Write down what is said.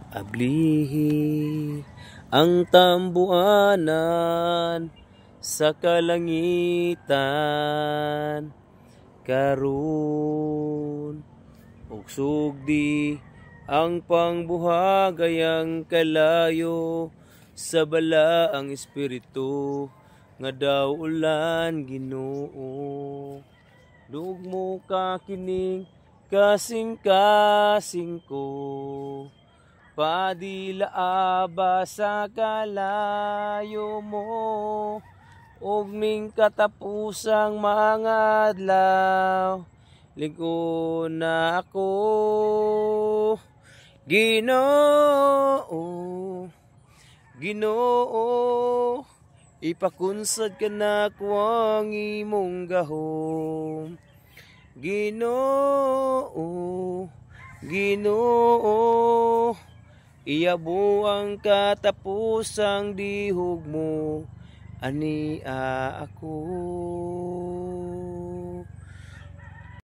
Ablihi ang tambuanan sa kalangitan karon, ug sugdi ang pangbuhagayang kalayo sa bala ang espiritu nga daw ulan Ginoo. Dugmo ka kining kasing-kasing ko, padilaaba sa kalayo mo, ug ning katapusang mga adlaw, ligo na ako. Ginoo, Ginoo, ipakunsad ka na ko ang imong gahom. Ginoo, Ginoo, iyabo ang katapusang dihog mo, ania ako.